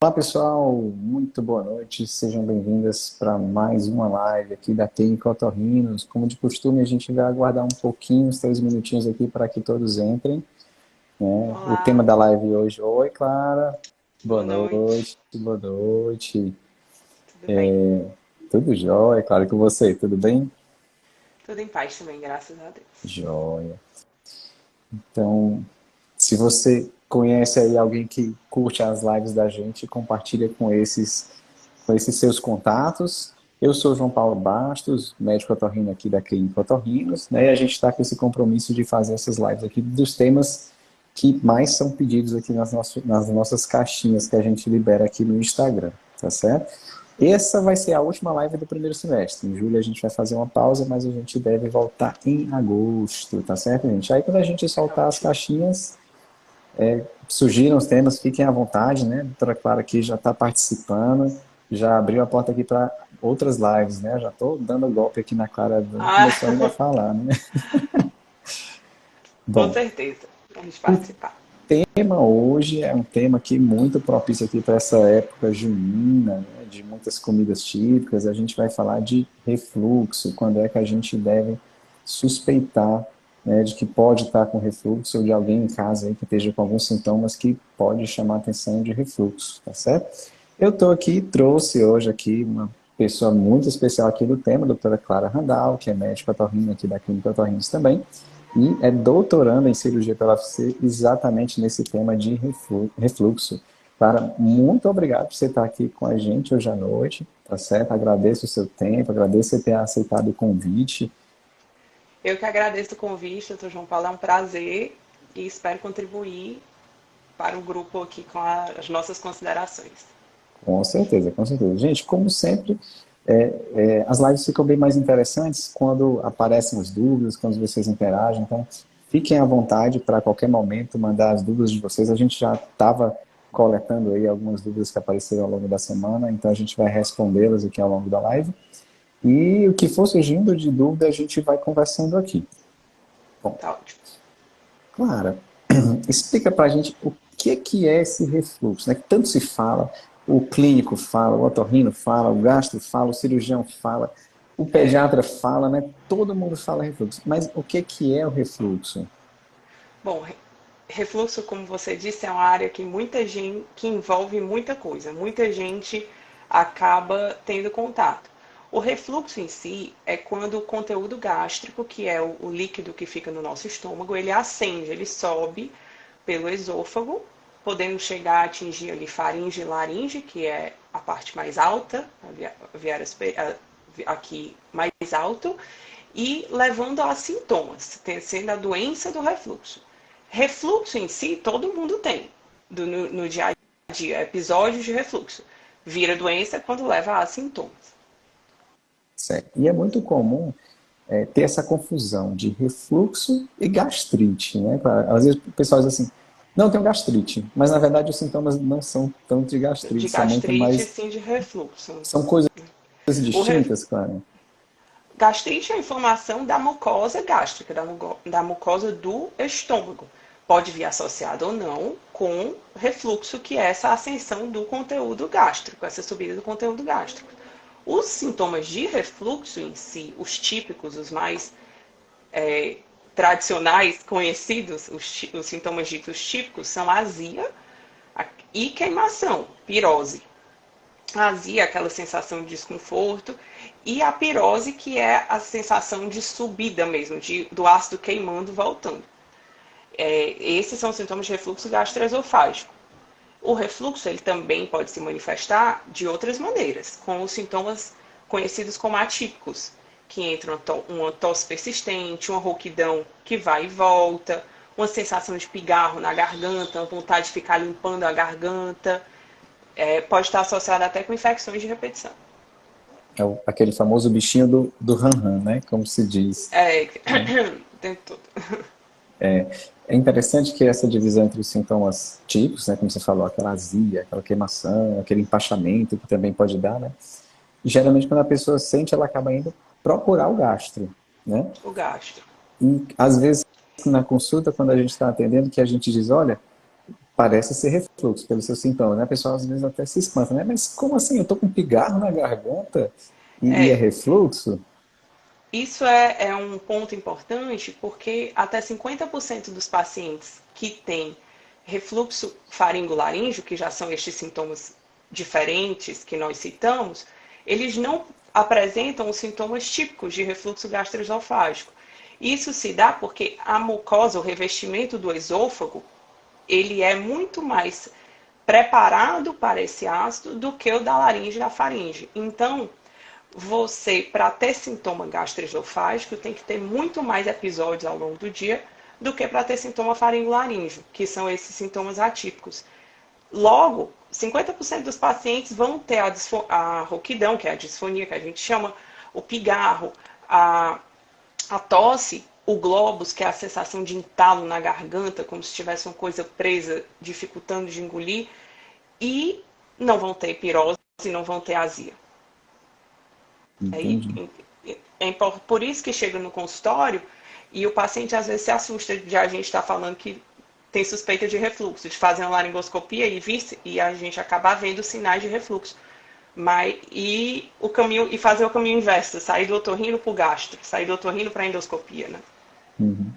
Olá pessoal, muito boa noite, sejam bem-vindas para mais uma live aqui da Clínica Otorrinos. Como de costume, a gente vai aguardar um pouquinho, uns 3 minutinhos aqui para que todos entrem, né? O tema Olá, da live hoje, oi Clara, boa boa noite. noite, boa noite, Tudo bem? tudo jóia, claro, com você, tudo bem? Tudo em paz também, graças a Deus. Jóia. Então, se você conhece aí alguém que curte as lives da gente, compartilha com esses seus contatos. Eu sou João Paulo Bastos, médico otorrino aqui da Clínica Otorrinos, né? E a gente está com esse compromisso de fazer essas lives aqui dos temas que mais são pedidos aqui nas nossas caixinhas que a gente libera aqui no Instagram, tá certo? Essa vai ser a última live do primeiro semestre. Em julho a gente vai fazer uma pausa, mas a gente deve voltar em agosto, tá certo, gente? Aí quando a gente soltar as Ótimo. caixinhas, surgiram os temas, fiquem à vontade, né? A doutora Clara aqui já está participando, já abriu a porta aqui para outras lives, né? Já estou dando golpe aqui na Clara, Ah, começou ainda a falar, né? com Bom, certeza. Vamos o participar. tema hoje é um tema aqui muito propício aqui para essa época junina, né? De muitas comidas típicas. A gente vai falar de refluxo, quando é que a gente deve suspeitar, né, de que pode estar com refluxo ou de alguém em casa aí que esteja com alguns sintomas que pode chamar a atenção de refluxo, tá certo? Eu estou aqui, trouxe hoje aqui uma pessoa muito especial aqui do tema, a doutora Clara Randall, que é médica otorrina aqui da Clínica Otorrinos também, e é doutoranda em cirurgia pela UFC exatamente nesse tema de refluxo. Clara, muito obrigado por você estar aqui com a gente hoje à noite, tá certo? Agradeço o seu tempo, agradeço você ter aceitado o convite. Eu que agradeço o convite, doutor João Paulo, é um prazer e espero contribuir para o grupo aqui com as nossas considerações. Com certeza, com certeza. Gente, como sempre, as lives ficam bem mais interessantes quando aparecem as dúvidas, quando vocês interagem. Então, fiquem à vontade para qualquer momento mandar as dúvidas de vocês. A gente já estava coletando aí algumas dúvidas que apareceram ao longo da semana, então a gente vai respondê-las aqui ao longo da live. E o que for surgindo de dúvida, a gente vai conversando aqui. Bom, Tá ótimo. Clara, explica para a gente o que é esse refluxo, né? Que tanto se fala, o clínico fala, o otorrino fala, o gastro fala, o cirurgião fala, o É. pediatra fala, né? Todo mundo fala refluxo. Mas o que é o refluxo? Bom, refluxo, como você disse, é uma área que envolve muita coisa. Muita gente acaba tendo contato. O refluxo em si é quando o conteúdo gástrico, que é o líquido que fica no nosso estômago, ele ascende, ele sobe pelo esôfago, podendo chegar a atingir ali faringe e laringe, que é a parte mais alta, aqui mais alto, e levando a sintomas, sendo a doença do refluxo. Refluxo em si, todo mundo tem no dia a dia, episódios de refluxo. Vira doença quando leva a sintomas. Certo. E é muito comum ter essa confusão de refluxo e gastrite, né? Às vezes o pessoal diz assim, não, eu tenho gastrite, mas na verdade os sintomas não são tanto de gastrite, De são muito gastrite, mais, sim, de refluxo. são coisas O ref... distintas, claro. Gastrite é a inflamação da mucosa gástrica, da mucosa do estômago. Pode vir associado ou não com refluxo, que é essa ascensão do conteúdo gástrico, essa subida do conteúdo gástrico. Os sintomas de refluxo em si, os típicos, os mais tradicionais, conhecidos, os sintomas ditos típicos, são azia e queimação, pirose. A azia, aquela sensação de desconforto, e a pirose, que é a sensação de subida mesmo, do ácido queimando, voltando. Esses são os sintomas de refluxo gastroesofágico. O refluxo ele também pode se manifestar de outras maneiras, com os sintomas conhecidos como atípicos, que entram uma tosse persistente, uma rouquidão que vai e volta, uma sensação de pigarro na garganta, uma vontade de ficar limpando a garganta. Pode estar associada até com infecções de repetição. É aquele famoso bichinho do ran-ran, né? Como se diz. É, Né? o tempo todo. É interessante que essa divisão entre os sintomas típicos, né? Como você falou, aquela azia, aquela queimação, aquele empachamento que também pode dar, né? Geralmente quando a pessoa sente, ela acaba indo procurar o gastro, né? O gastro. E às vezes na consulta, quando a gente está atendendo, que a gente diz, olha, Parece ser refluxo pelos seus sintomas, né? A pessoa às vezes até se espanta, né? Mas como assim? Eu tô com pigarro na garganta e é É, refluxo? isso é um ponto importante porque até 50% dos pacientes que têm refluxo faringolaríngeo, que já são estes sintomas diferentes que nós citamos, eles não apresentam os sintomas típicos de refluxo gastroesofágico. Isso se dá porque a mucosa, o revestimento do esôfago, ele é muito mais preparado para esse ácido do que o da laringe e da faringe. Então, você, para ter sintoma gastroesofágico, tem que ter muito mais episódios ao longo do dia do que para ter sintoma faringolaríngeo, que são esses sintomas atípicos. Logo, 50% dos pacientes vão ter a rouquidão, que é a disfonia que a gente chama, o pigarro, a tosse, o globus, que é a sensação de entalo na garganta, como se tivesse uma coisa presa, dificultando de engolir, e não vão ter pirose, não vão ter azia. Entendi. Por isso que chega no consultório e o paciente às vezes se assusta de a gente estar falando que tem suspeita de refluxo, de fazer uma laringoscopia e a gente acabar vendo sinais de refluxo. E fazer o caminho inverso, sair do otorrino para o gastro, sair do otorrino para a endoscopia, né? Uhum.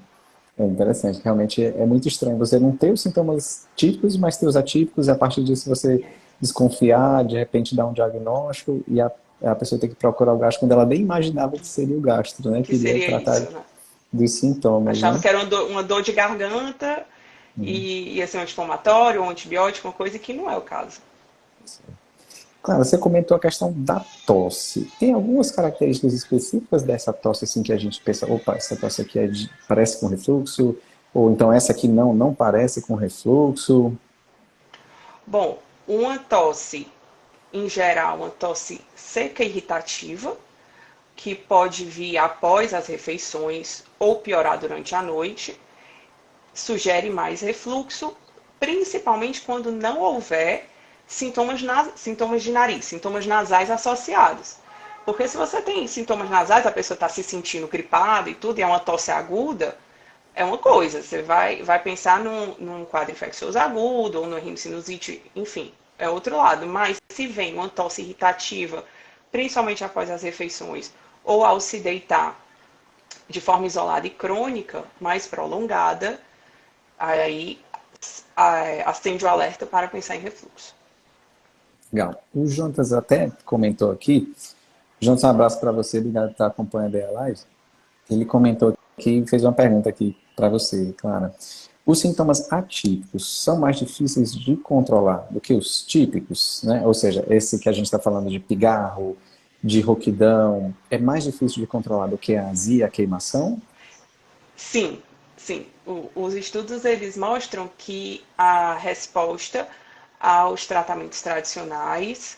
É interessante, realmente é muito estranho você não ter os sintomas típicos, mas ter os atípicos, e a partir disso você desconfiar, de repente dar um diagnóstico, e a pessoa tem que procurar o gastro quando ela nem imaginava que seria o gastro, né? Que Queria seria tratar isso, né? dos sintomas, Achava né? que era uma dor de garganta e ia ser um anti-inflamatório, um antibiótico, uma coisa que não é o caso. Claro, você comentou a questão da tosse. Tem algumas características específicas dessa tosse, assim, que a gente pensa, opa, essa tosse aqui parece com refluxo, ou então essa aqui não parece com refluxo. Bom, uma tosse, em geral, uma tosse seca e irritativa, que pode vir após as refeições ou piorar durante a noite, sugere mais refluxo, principalmente quando não houver sintomas de nariz, sintomas nasais associados. Porque se você tem sintomas nasais, a pessoa está se sentindo gripada e tudo, e é uma tosse aguda, é uma coisa. Você vai pensar num quadro infeccioso agudo ou no rinocinusite, enfim, é outro lado. Mas se vem uma tosse irritativa, principalmente após as refeições, ou ao se deitar de forma isolada e crônica, mais prolongada, aí acende o alerta para pensar em refluxo. Legal. O Jonas até comentou aqui, Jonas, um abraço para você, obrigado por estar acompanhando aí a live. Ele comentou aqui, fez uma pergunta aqui para você, Clara. Os sintomas atípicos são mais difíceis de controlar do que os típicos, né? Ou seja, esse que a gente está falando de pigarro, de rouquidão, é mais difícil de controlar do que a azia, a queimação? Sim, sim. Os estudos eles mostram que a resposta aos tratamentos tradicionais,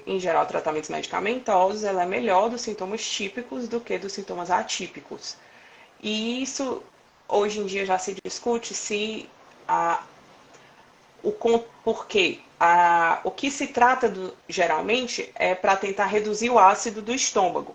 em geral tratamentos medicamentosos, ela é melhor dos sintomas típicos do que dos sintomas atípicos. E isso, hoje em dia, já se discute se a, o porquê. O que se trata geralmente é para tentar reduzir o ácido do estômago.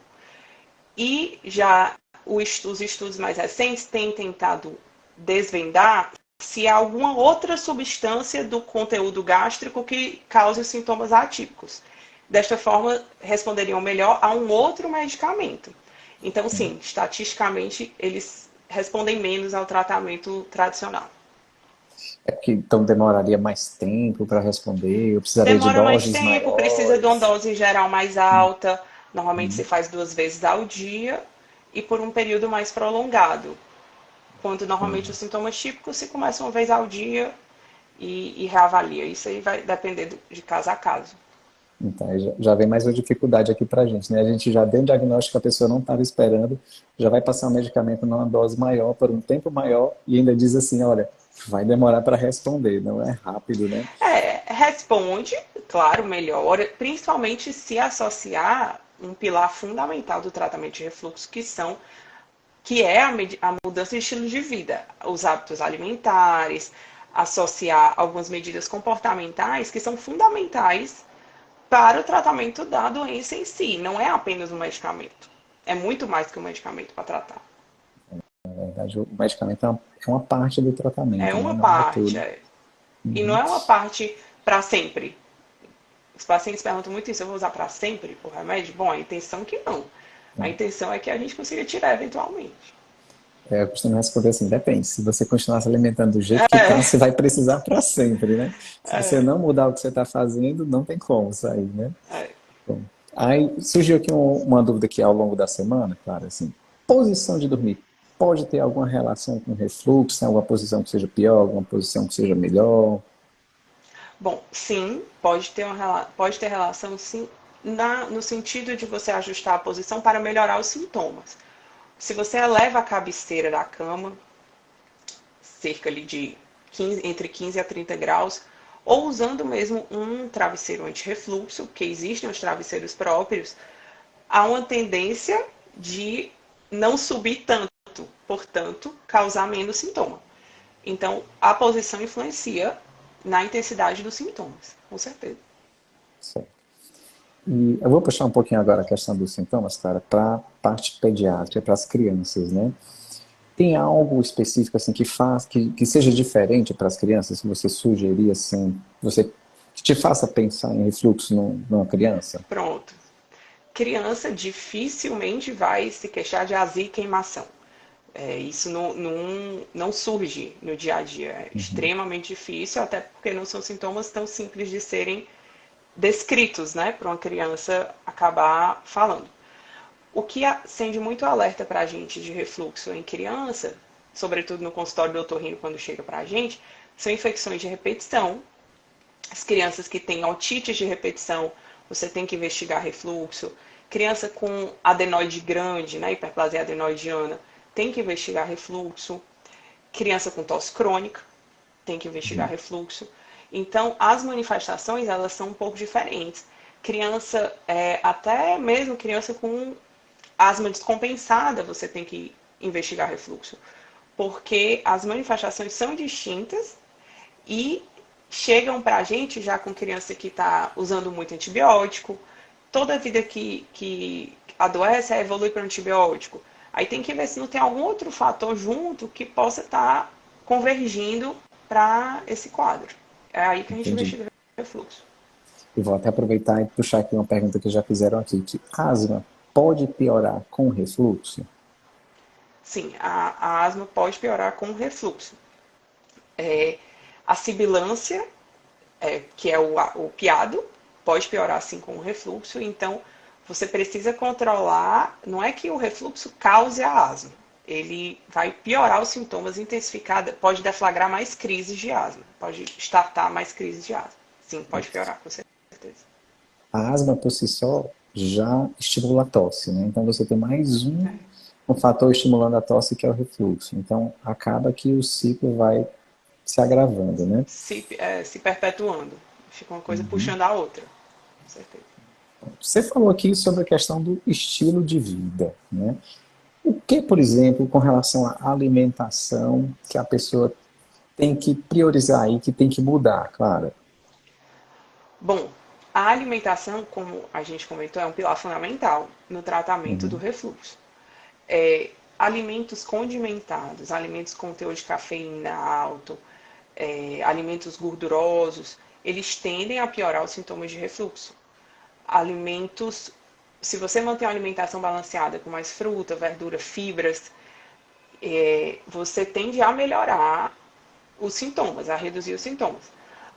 E já os estudos mais recentes têm tentado desvendar se há alguma outra substância do conteúdo gástrico que cause os sintomas atípicos. Desta forma, responderiam melhor a um outro medicamento. Então, sim, estatisticamente, eles respondem menos ao tratamento tradicional. É que então demoraria mais tempo para responder, eu precisaria de Demora mais doses tempo, precisa de uma maiores. dose geral mais alta. Normalmente se faz 2 vezes ao dia e por um período mais prolongado. Quando normalmente os sintomas típicos se começam uma vez ao dia e reavalia. Isso aí vai depender de caso a caso. Então, aí já vem mais uma dificuldade aqui para a gente, né? A gente já deu um diagnóstico que a pessoa não estava esperando, já vai passar o medicamento numa dose maior, por um tempo maior, e ainda diz assim, olha, vai demorar para responder, não é rápido, né? Responde, claro, melhora, principalmente se associar um pilar fundamental do tratamento de refluxo, que é a mudança de estilo de vida, os hábitos alimentares, associar algumas medidas comportamentais que são fundamentais para o tratamento da doença em si. Não é apenas um medicamento. É muito mais que um medicamento para tratar. Na verdade, o medicamento é uma parte do É tratamento, né? uma Não é parte. tudo. E não é uma parte para sempre. Os pacientes perguntam muito isso, eu vou usar para sempre o remédio? Bom, a intenção é que não. A intenção é que a gente consiga tirar eventualmente. Eu costumo responder assim, depende. Se você continuar se alimentando do jeito que está, É, você vai precisar para sempre, né? Se você é, não mudar o que você está fazendo, não tem como sair, né? é. Bom, aí surgiu aqui uma dúvida aqui ao longo da semana, claro, assim, posição de dormir pode ter alguma relação com refluxo, tem alguma posição que seja pior, alguma posição que seja melhor? Bom, sim, pode ter relação, sim, no sentido de você ajustar a posição para melhorar os sintomas. Se você eleva a cabeceira da cama, cerca ali de 15, entre 15 a 30 graus, ou usando mesmo um travesseiro anti-refluxo, porque existem os travesseiros próprios, há uma tendência de não subir tanto, portanto, causar menos sintoma. Então, a posição influencia na intensidade dos sintomas, com certeza. Certo. E eu vou puxar um pouquinho agora a questão dos sintomas, cara, para a parte pediátrica, para as crianças, né? Tem algo específico assim que seja diferente para as crianças, que você sugerir assim, que te faça pensar em refluxo numa criança? Pronto. Criança dificilmente vai se queixar de azia e queimação. Isso não surge no dia a dia. É extremamente difícil, até porque não são sintomas tão simples de serem descritos, né, para uma criança acabar falando. O que acende muito alerta para a gente de refluxo em criança, sobretudo no consultório do otorrino quando chega para a gente, são infecções de repetição. As crianças que têm otites de repetição, você tem que investigar refluxo. Criança com adenoide grande, né, hiperplasia adenoidiana, tem que investigar refluxo. Criança com tosse crônica, tem que investigar refluxo. Então, as manifestações, elas são um pouco diferentes. Criança, até mesmo criança com asma descompensada, você tem que investigar refluxo. Porque as manifestações são distintas e chegam para a gente já com criança que está usando muito antibiótico. Toda vida que adoece, evolui para antibiótico. Aí tem que ver se não tem algum outro fator junto que possa estar convergindo para esse quadro. É aí que a gente Entendi. investiga o refluxo. E vou até aproveitar e puxar aqui uma pergunta que já fizeram aqui, que asma pode piorar com refluxo? Sim, a asma pode piorar com refluxo. A sibilância, que é o piado, pode piorar assim com o refluxo. Então, você precisa controlar. Não é que o refluxo cause a asma. Ele vai piorar os sintomas, intensificar, pode deflagrar mais crises de asma, pode startar mais crises de asma. Sim, pode piorar, com certeza. A asma por si só já estimula a tosse, né? Então você tem mais um fator estimulando a tosse que é o refluxo. Então acaba que o ciclo vai se agravando, né? Se perpetuando. Fica uma coisa puxando a outra, com certeza. Você falou aqui sobre a questão do estilo de vida, né? O que, por exemplo, com relação à alimentação que a pessoa tem que priorizar e que tem que mudar, claro? Bom, a alimentação, como a gente comentou, é um pilar fundamental no tratamento do refluxo. Alimentos condimentados, alimentos com teor de cafeína alto, alimentos gordurosos, eles tendem a piorar os sintomas de refluxo. Alimentos, se você manter uma alimentação balanceada com mais fruta, verdura, fibras, você tende a melhorar os sintomas, a reduzir os sintomas.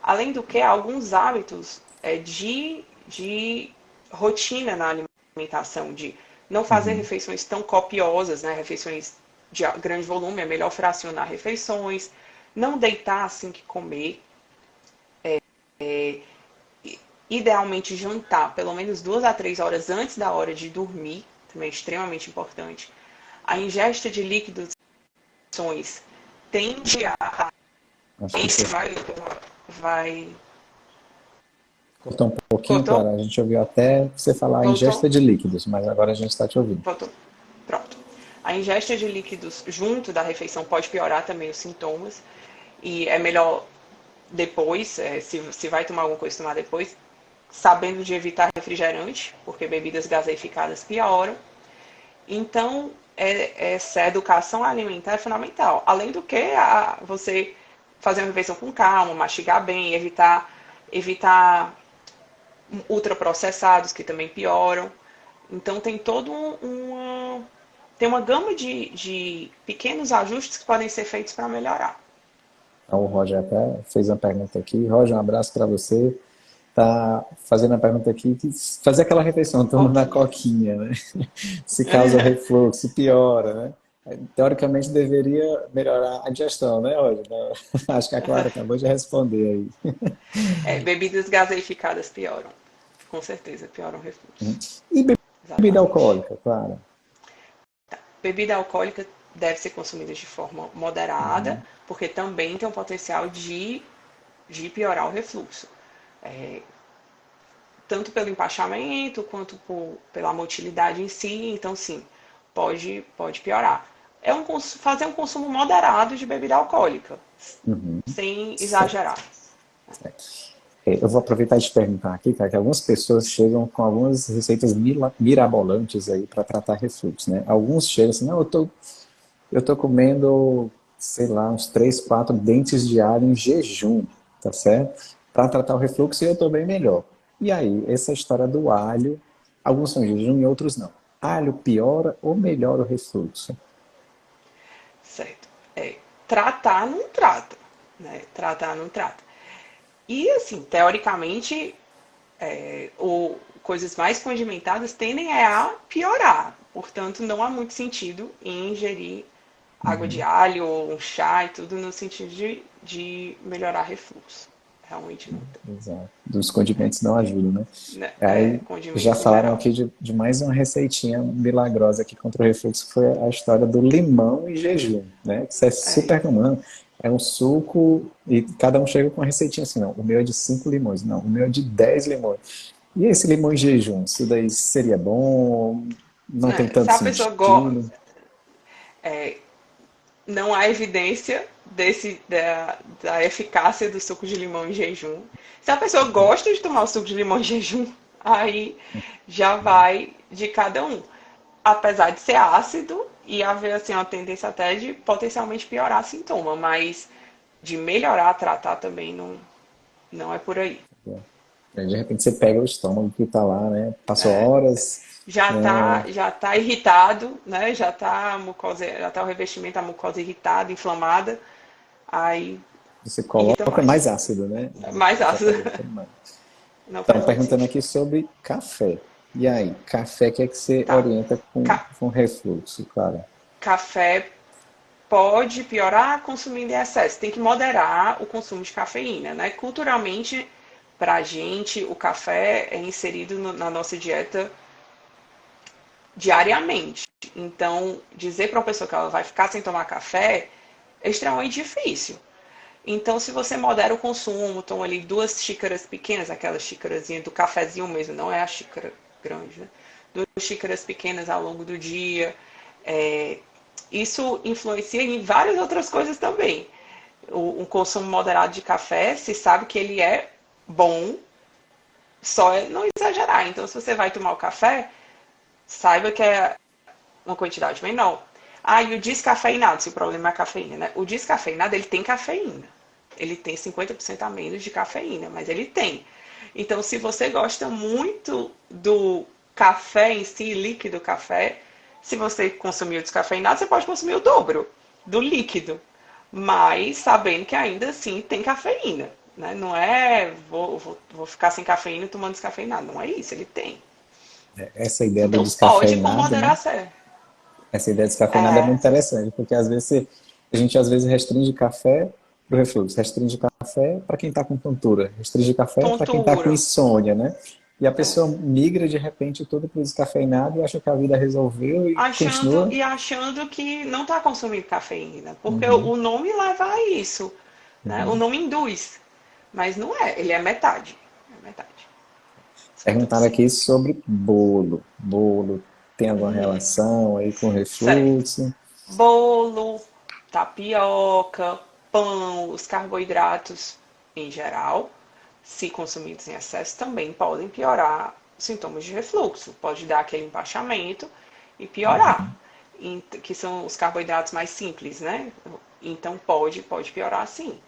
Além do que, alguns hábitos de rotina na alimentação, de não fazer refeições tão copiosas, né, refeições de grande volume, é melhor fracionar refeições, não deitar assim que comer, idealmente jantar pelo menos 2 a 3 horas antes da hora de dormir, também é extremamente importante. A ingesta de líquidos tende a Acho que você vai cortou um pouquinho, cortou? claro. A gente ouviu até você falar Voltou? ingesta de líquidos, mas agora a gente está te ouvindo. Voltou. Pronto. A ingesta de líquidos junto da refeição pode piorar também os sintomas. E é melhor depois, se vai tomar alguma coisa, tomar depois, sabendo de evitar refrigerante, porque bebidas gaseificadas pioram. Então, essa educação alimentar é fundamental. Além do que, você fazer uma refeição com calma, mastigar bem, evitar ultraprocessados que também pioram. Então tem tem uma gama de pequenos ajustes que podem ser feitos para melhorar. Então, o Roger até fez uma pergunta aqui. Roger, um abraço para você. Tá fazendo a pergunta aqui, que fazer aquela refeição tomando a coquinha, né? Se causa refluxo, piora, né? Teoricamente deveria melhorar a digestão, né, Roger? Acho que a Clara acabou de responder aí. Bebidas gaseificadas pioram. Com certeza, pioram o refluxo. E bebida Exatamente. alcoólica, Clara? Bebida alcoólica deve ser consumida de forma moderada, porque também tem o potencial de piorar o refluxo. É, tanto pelo empachamento quanto pela motilidade em si, então sim, pode piorar. Fazer um consumo moderado de bebida alcoólica, sem Certo. exagerar. Eu vou aproveitar e te perguntar aqui, cara, que algumas pessoas chegam com algumas receitas mirabolantes aí para tratar refluxo, né? Alguns chegam assim, não, eu tô comendo, sei lá, uns 3, 4 dentes de alho em jejum, tá certo? Para tratar o refluxo e eu tô bem melhor. E aí, essa história do alho, alguns são em jejum e outros não. Alho piora ou melhora o refluxo? Certo. Tratar não trata. Né? Tratar não trata. E assim, teoricamente, coisas mais condimentadas tendem a piorar. Portanto, não há muito sentido em ingerir água de alho ou um chá e tudo no sentido de melhorar refluxo. Realmente não tem. Exato. Dos condimentos não ajudam, né? Né? Aí já Condimentos em falaram geral. aqui de mais uma receitinha milagrosa aqui contra o refluxo, que foi a história do limão e jejum, né? Isso é É, super comum. É um suco e cada um chega com uma receitinha assim, não, o meu é de 5 limões, não, o meu é de 10 limões. E esse limão em jejum, isso daí seria bom? Não tem se tanto a pessoa sentido? não há evidência da eficácia do suco de limão em jejum. Se a pessoa gosta de tomar o suco de limão em jejum, aí já vai de cada um. Apesar de ser ácido e haver assim, uma tendência até de potencialmente piorar sintoma, mas de melhorar, tratar também não é por aí. Aí, de repente você pega o estômago que está lá, né? Passou É, horas, né? já tá irritado, né? Já tá o revestimento, a mucosa irritada, inflamada, aí Você irrita coloca mais. mais ácido, né? Mais Já ácido. está irritando mais. Não Estão faz muito perguntando sentido. aqui sobre café. E aí, café, o que é que você Tá. orienta Ca- com refluxo, cara? Café pode piorar consumindo em excesso. Tem que moderar o consumo de cafeína, né? Culturalmente, pra gente, o café é inserido na nossa dieta diariamente. Então, dizer para uma pessoa que ela vai ficar sem tomar café é extremamente difícil. Então, se você modera o consumo, toma ali 2 xícaras pequenas, aquela xícarazinha do cafezinho mesmo, não é a xícara grande, né? 2 xícaras pequenas ao longo do dia. É, isso influencia em várias outras coisas também. Um consumo moderado de café, se sabe que ele é bom, só é não exagerar. Então, se você vai tomar o café, saiba que é uma quantidade menor. Ah, e o descafeinado, se o problema é a cafeína, né? O descafeinado, ele tem cafeína. Ele tem 50% a menos de cafeína, mas ele tem. Então, se você gosta muito do café em si, líquido café, se você consumir o descafeinado, você pode consumir o dobro do líquido. Mas sabendo que ainda assim tem cafeína. Né? Não é vou ficar sem cafeína tomando descafeinado. Não é isso, ele tem. Essa ideia do Então pode com descafeinado, né? moderação. Essa ideia do descafeinado é muito É, interessante, porque às vezes a gente às vezes restringe café para o refluxo, restringe café para quem está com tontura, restringe café para quem está com tontura. insônia, né? E a É. pessoa migra de repente tudo para o descafeinado e acha que a vida resolveu e continua. Achando que não está consumindo cafeína, porque o nome leva a isso, né? O nome induz, mas não é, ele é metade, é metade, Perguntaram 50%. aqui sobre bolo. Bolo tem alguma relação aí com Certo. refluxo? Bolo, tapioca, pão, os carboidratos em geral, se consumidos em excesso, também podem piorar os sintomas de refluxo. Pode dar aquele empachamento e piorar, que são os carboidratos mais simples, né? Então pode piorar sim.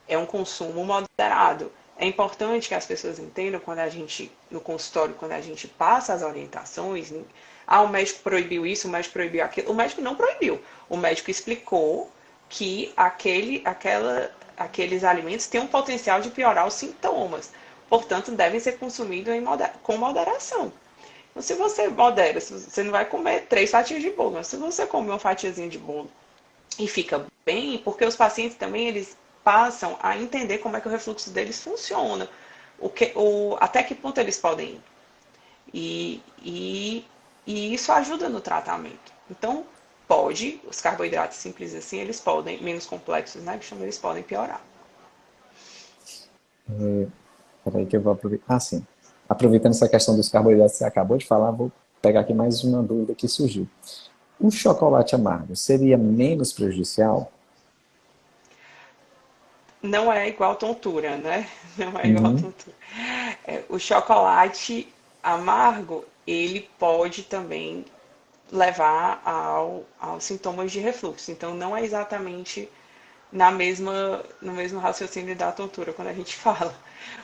é um consumo moderado. É importante que as pessoas entendam quando a gente, no consultório, quando a gente passa as orientações, o médico proibiu isso, o médico proibiu aquilo. O médico não proibiu. O médico explicou que aqueles alimentos têm um potencial de piorar os sintomas. Portanto, devem ser consumidos com moderação. Então, se você modera, você não vai comer 3 fatias de bolo, mas se você comer uma fatiazinha de bolo e fica bem, porque os pacientes também eles passam a entender como é que o refluxo deles funciona, até que ponto eles podem ir. E isso ajuda no tratamento. Então, os carboidratos simples assim, eles podem, menos complexos, né, que chama, eles podem piorar. Peraí que eu vou aproveitar. Ah, sim. Aproveitando essa questão dos carboidratos que você acabou de falar, vou pegar aqui mais uma dúvida que surgiu. O chocolate amargo seria menos prejudicial? Não é igual tontura, né? Não é igual Uhum, tontura. O chocolate amargo, ele pode também levar aos sintomas de refluxo. Então, não é exatamente no mesmo raciocínio da tontura quando a gente fala.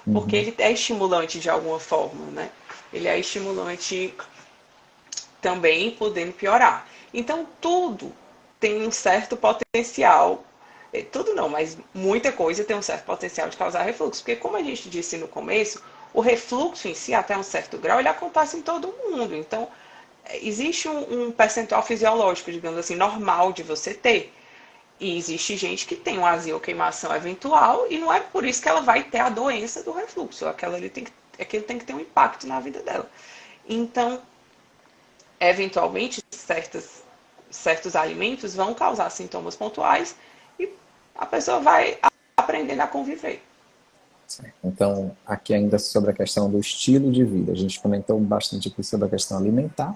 Porque uhum. ele é estimulante de alguma forma, né? Ele é estimulante também podendo piorar. Então, tudo tem um certo potencial, tudo não, mas muita coisa tem um certo potencial de causar refluxo, porque como a gente disse no começo, o refluxo em si, até um certo grau, ele acontece em todo mundo. Então, existe um percentual fisiológico, digamos assim, normal de você ter. E existe gente que tem uma azia ou queimação eventual e não é por isso que ela vai ter a doença do refluxo. Aquilo tem que ter um impacto na vida dela. Então, eventualmente, certos alimentos vão causar sintomas pontuais e a pessoa vai aprendendo a conviver. Então, aqui ainda sobre a questão do estilo de vida. A gente comentou bastante aqui sobre a questão alimentar.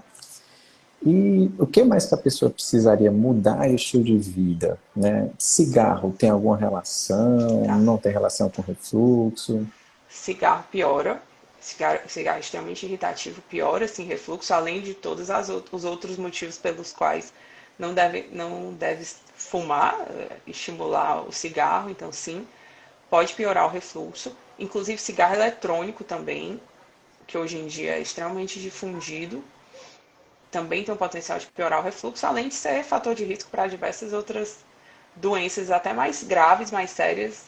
E o que mais que a pessoa precisaria mudar de estilo de vida? Né? Cigarro tem alguma relação? Tá? Não tem relação com refluxo? Cigarro piora. Cigarro extremamente irritativo piora, assim, refluxo, além de todos os outros motivos pelos quais não deve fumar, estimular o cigarro, então sim, pode piorar o refluxo. Inclusive cigarro eletrônico também, que hoje em dia é extremamente difundido, também tem o potencial de piorar o refluxo, além de ser fator de risco para diversas outras doenças até mais graves, mais sérias,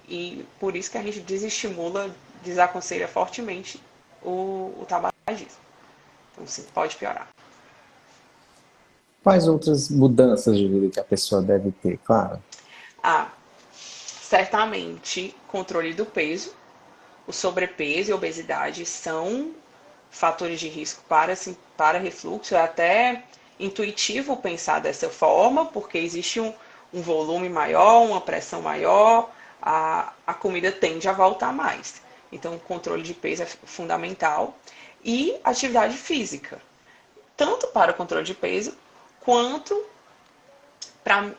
e por isso que a gente desestimula, desaconselha fortemente o tabagismo. Então, sim, pode piorar. Quais outras mudanças de vida que a pessoa deve ter? Claro. Ah, certamente controle do peso, o sobrepeso e a obesidade são fatores de risco para refluxo. É até intuitivo pensar dessa forma, porque existe um volume maior, uma pressão maior, a comida tende a voltar mais. Então, o controle de peso é fundamental. E atividade física, tanto para o controle de peso, quanto para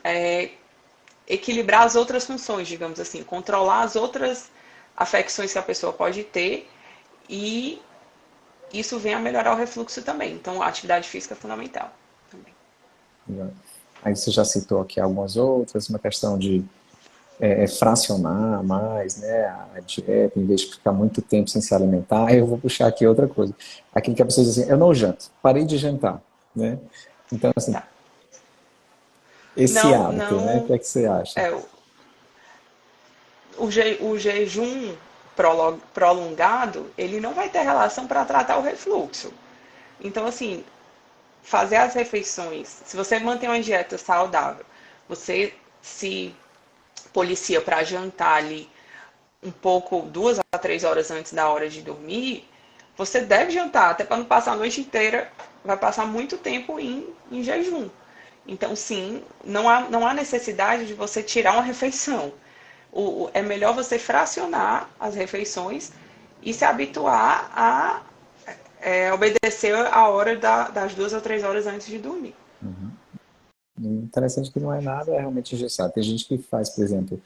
equilibrar as outras funções, digamos assim, controlar as outras afecções que a pessoa pode ter e isso vem a melhorar o refluxo também. Então, a atividade física é fundamental também. Aí você já citou aqui algumas outras, uma questão de fracionar mais, né, a dieta, em vez de ficar muito tempo sem se alimentar. Aí eu vou puxar aqui outra coisa. Aquilo que a pessoa diz assim, eu não janto, parei de jantar, né? Então, assim, Tá. esse Não, hábito, né, o que não. é que você acha? É, o jejum prolongado, ele não vai ter relação para tratar o refluxo. Então, assim, fazer as refeições, se você mantém uma dieta saudável, você se policia para jantar ali um pouco, 2 a 3 horas antes da hora de dormir, você deve jantar, até para não passar a noite inteira, vai passar muito tempo em jejum. Então, sim, não há necessidade de você tirar uma refeição. É melhor você fracionar as refeições e se habituar a obedecer a hora das 2 a 3 horas antes de dormir. Interessante que não é nada realmente engessado. Tem gente que faz, por exemplo,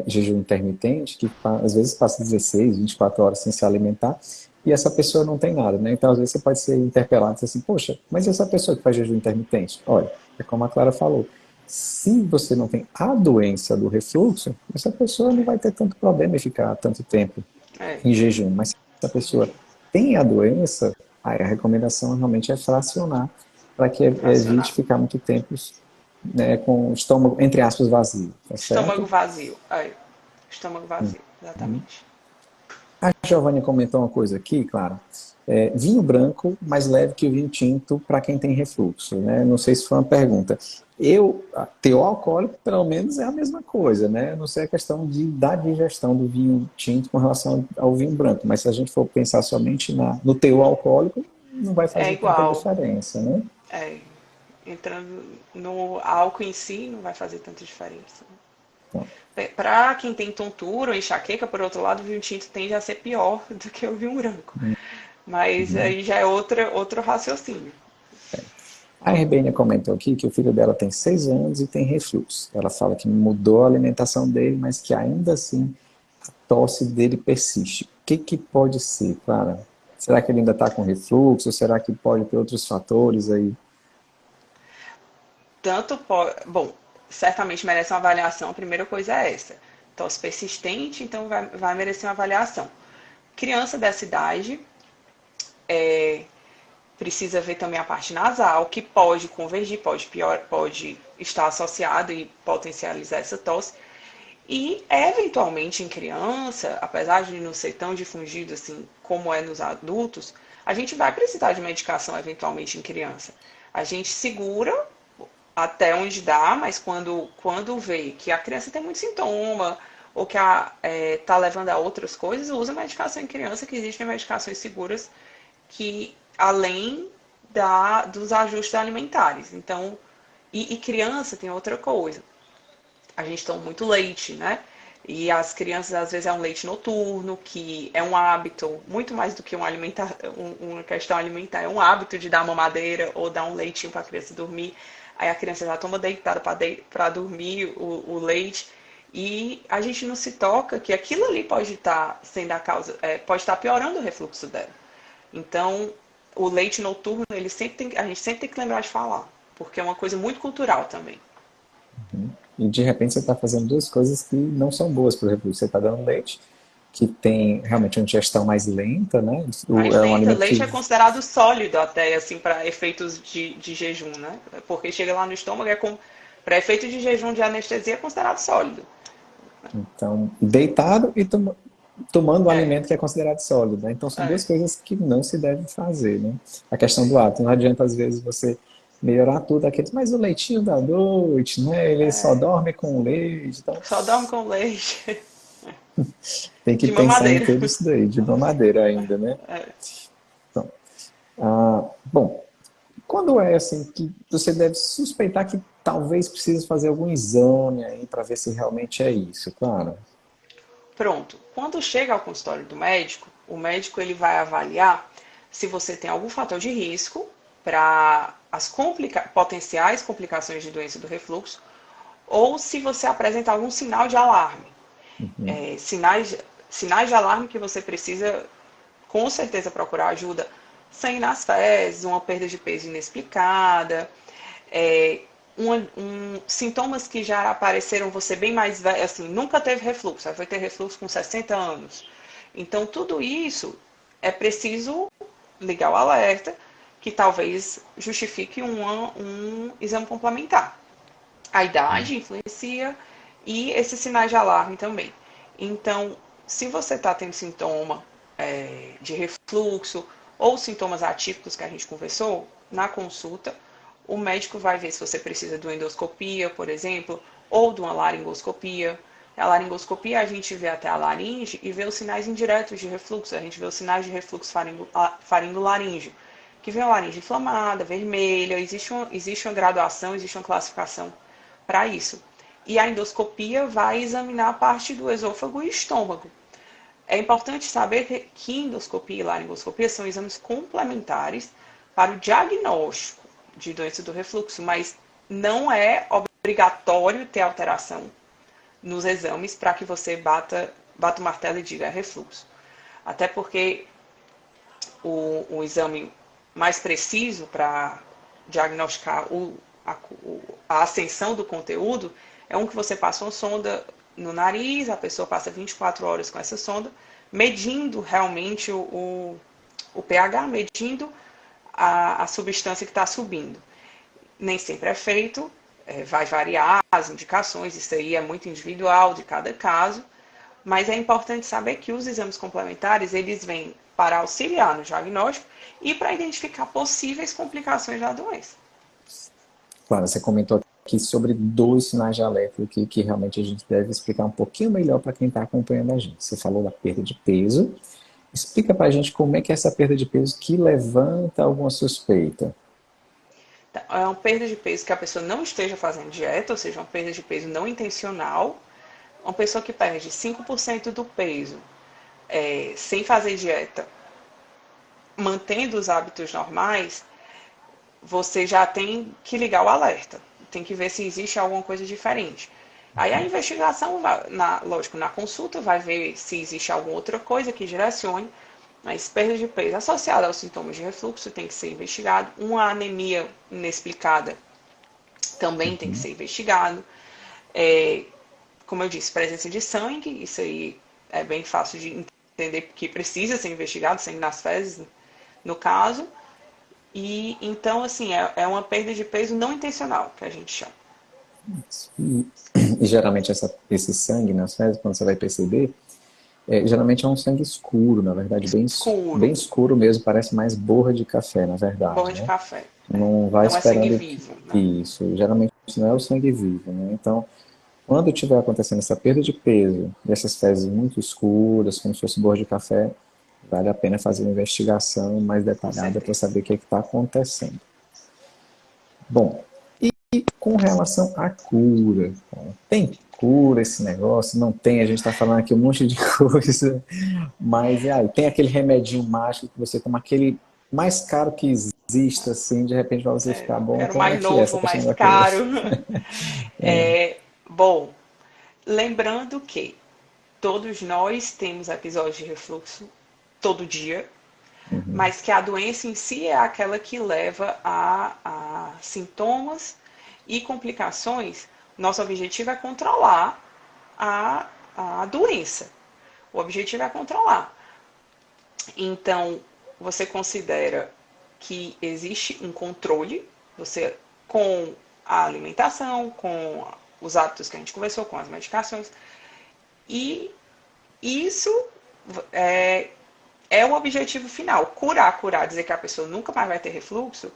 jejum intermitente, que às vezes passa 16, 24 horas sem se alimentar, e essa pessoa não tem nada, né? Então, às vezes, você pode ser interpelado e dizer assim, poxa, mas e essa pessoa que faz jejum intermitente? Olha, é como a Clara falou, Se você não tem a doença do refluxo, essa pessoa não vai ter tanto problema em ficar tanto tempo É, em jejum. Mas se a pessoa tem a doença, aí a recomendação realmente é fracionar para que evite fracionar. ficar muito tempo, né, com o estômago, entre aspas, vazio, tá Estômago certo? vazio. É, estômago vazio, exatamente. A Giovanni comentou uma coisa aqui, claro. Vinho branco mais leve que o vinho tinto para quem tem refluxo, né? Não sei se foi uma pergunta. Teor alcoólico, pelo menos, é a mesma coisa, né? Não sei a questão da digestão do vinho tinto com relação ao vinho branco, mas se a gente for pensar somente no teor alcoólico, não vai É fazer tanta igual. diferença, né? É, entrando no álcool em si, não vai fazer tanta diferença. Então, Para quem tem tontura ou enxaqueca, por outro lado, o vinho tinto tende a ser pior do que o vinho branco. Mas uhum. aí já é outro raciocínio. A Herbênia comentou aqui que o filho dela tem 6 anos e tem refluxo. Ela fala que mudou a alimentação dele, mas que ainda assim a tosse dele persiste. O que que pode ser, Clara? Será que ele ainda está com refluxo? Ou será que pode ter outros fatores aí? Bom, certamente merece uma avaliação. A primeira coisa é essa. Tosse persistente, então vai merecer uma avaliação. Criança dessa idade precisa ver também a parte nasal, que pode convergir, pode estar associado e potencializar essa tosse. E, eventualmente, em criança, apesar de não ser tão difundido assim como é nos adultos, a gente vai precisar de medicação eventualmente em criança. A gente segura até onde dá, mas quando vê que a criança tem muito sintoma ou que está levando a outras coisas, usa medicação em criança, que existem medicações seguras que além dos ajustes alimentares. Então, e criança tem outra coisa. A gente toma muito leite, né? E as crianças, às vezes, é um leite noturno, que é um hábito, muito mais do que uma questão alimentar, é um hábito de dar mamadeira ou dar um leitinho para a criança dormir. Aí a criança já toma deitada para dormir o leite. E a gente não se toca que aquilo ali pode estar sendo a causa, pode estar piorando o refluxo dela. Então, o leite noturno, a gente sempre tem que lembrar de falar, porque é uma coisa muito cultural também. E de repente você está fazendo duas coisas que não são boas para o refluxo. Você está dando leite, que tem realmente uma digestão mais lenta, né? Mais É um lenta, alimento que leite é considerado sólido até, assim, para efeitos de jejum, né? Porque chega lá no estômago, para efeito de jejum de anestesia, é considerado sólido. então, deitado e tomando um É, alimento que é considerado sólido, né? Então, são duas é, coisas que não se devem fazer, né? A questão do hábito. Não adianta, às vezes, você melhorar tudo aquilo, mas o leitinho da noite, né? Ele só dorme com leite, então só dorme com leite tem que de pensar em mamadeira. tudo isso daí, de mamadeira ainda, né? Então, bom, quando é assim que você deve suspeitar que talvez precise fazer algum exame aí para ver se realmente é isso, claro. Pronto. Quando chega ao consultório do médico, o médico ele vai avaliar se você tem algum fator de risco para as potenciais complicações de doença do refluxo ou se você apresenta algum sinal de alarme. Uhum. É, sinais de alarme que você precisa com certeza procurar ajuda. Sangue nas fezes, uma perda de peso inexplicada, é, sintomas que já apareceram você bem mais velho, assim, nunca teve refluxo, vai ter refluxo com 60 anos. Então, tudo isso é preciso ligar o alerta, que talvez justifique um exame complementar. A idade influencia e esses sinais de alarme também. Então, se você está tendo sintoma de refluxo ou sintomas atípicos que a gente conversou, na consulta, o médico vai ver se você precisa de uma endoscopia, por exemplo, ou de uma laringoscopia. A laringoscopia a gente vê até a laringe e vê os sinais indiretos de refluxo. A gente vê os sinais de refluxo faringolaríngeo, que vê a laringe inflamada, vermelha. Existe uma graduação, existe uma classificação para isso. E a endoscopia vai examinar a parte do esôfago e estômago. É importante saber que endoscopia e laringoscopia são exames complementares para o diagnóstico de doença do refluxo, mas não é obrigatório ter alteração nos exames para que você bata o martelo e diga é refluxo. Até porque o exame mais preciso para diagnosticar a ascensão do conteúdo, é um que você passa uma sonda no nariz, a pessoa passa 24 horas com essa sonda, medindo realmente o pH, medindo a substância que está subindo. Nem sempre é feito, vai variar as indicações, isso aí é muito individual de cada caso, mas é importante saber que os exames complementares, eles vêm para auxiliar no diagnóstico e para identificar possíveis complicações da doença. Claro, você comentou aqui sobre 2 sinais de alerta que realmente a gente deve explicar um pouquinho melhor para quem está acompanhando a gente. Você falou da perda de peso. Explica para a gente como é que é essa perda de peso que levanta alguma suspeita. É uma perda de peso que a pessoa não esteja fazendo dieta, ou seja, uma perda de peso não intencional. Uma pessoa que perde 5% do peso sem fazer dieta, mantendo os hábitos normais, você já tem que ligar o alerta. Tem que ver se existe alguma coisa diferente. Aí a investigação, lógico, na consulta, vai ver se existe alguma outra coisa que direcione, mas perda de peso associada aos sintomas de refluxo tem que ser investigado. Uma anemia inexplicada também tem que ser investigado. Como eu disse, presença de sangue, isso aí é bem fácil de entender que precisa ser investigado, sangue nas fezes, no caso. E então, assim, é uma perda de peso não intencional, que a gente chama. E geralmente esse sangue nas fezes, quando você vai perceber, geralmente é um sangue escuro, na verdade, bem Escuro, escuro mesmo, parece mais borra de café, na borra verdade, de né? café. Não vai Não é sangue esperando vivo, né? isso, geralmente não é o sangue vivo, né? Então, quando estiver acontecendo essa perda de peso, e essas fezes muito escuras, como se fosse borra de café, vale a pena fazer uma investigação mais Com detalhada para certeza. saber o que está acontecendo. Bom, com relação à cura, tem cura esse negócio? Não tem, a gente está falando aqui um monte de coisa, mas e aí, tem aquele remedinho mágico que você toma, aquele mais caro que exista, assim, de repente para você ficar bom, Quero como é mais que é essa novo, questão mais da cura? caro. Bom, lembrando que todos nós temos episódios de refluxo todo dia, Uhum, mas que a doença em si é aquela que leva a sintomas e complicações. Nosso objetivo é controlar a doença. O objetivo é controlar. Então, você considera que existe um controle, você com a alimentação, com os hábitos que a gente conversou, com as medicações, e isso é, é o objetivo final. Curar, dizer que a pessoa nunca mais vai ter refluxo,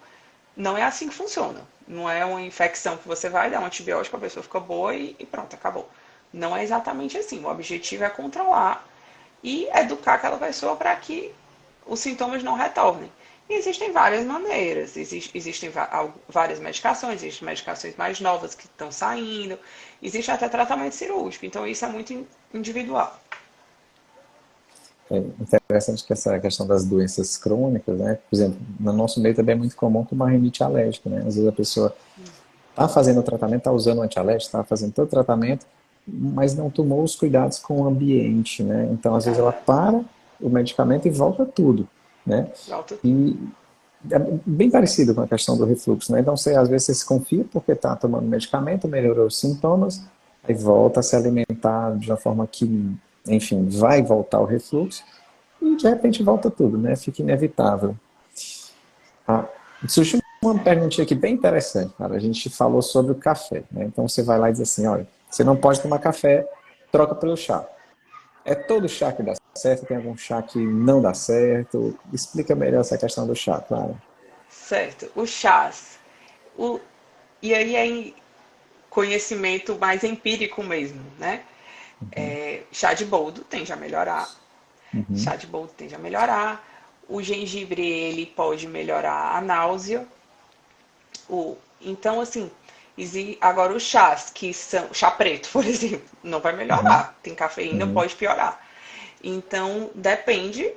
não é assim que funciona. Não é uma infecção que você vai dar um antibiótico, a pessoa fica boa e pronto, acabou. Não é exatamente assim. O objetivo é controlar e educar aquela pessoa para que os sintomas não retornem. E existem várias maneiras, existem várias medicações, existem medicações mais novas que estão saindo, existe até tratamento cirúrgico, então isso é muito individual. É interessante que essa questão das doenças crônicas, né? Por exemplo, no nosso meio também é muito comum com uma rinite alérgica, né? Às vezes a pessoa está fazendo o tratamento, está usando o antialérgico, está fazendo todo o tratamento, mas não tomou os cuidados com o ambiente, né? Então, às vezes ela É, para o medicamento e volta tudo, né? volta tudo. E é bem parecido com a questão do refluxo, né? Então, às vezes você se confia porque está tomando medicamento, melhorou os sintomas, aí volta a se alimentar de uma forma que, enfim, vai voltar o refluxo e de repente volta tudo, né? Fica inevitável. Ah, surgiu uma perguntinha aqui bem interessante, cara. A gente falou sobre o café, né? Então você vai lá e diz assim, olha, você não pode tomar café, troca pelo chá. É todo chá que dá certo? Tem algum chá que não dá certo? Explica melhor essa questão do chá, claro. Certo. Os chás. O, e aí é conhecimento mais empírico mesmo, né? Chá de boldo tende a melhorar. Uhum, Chá de boldo tende a melhorar. O gengibre, ele pode melhorar a náusea. Então, assim, agora os chás, que são chá preto, por exemplo, não vai uhum, melhorar. Tem cafeína, uhum. pode piorar. Então, depende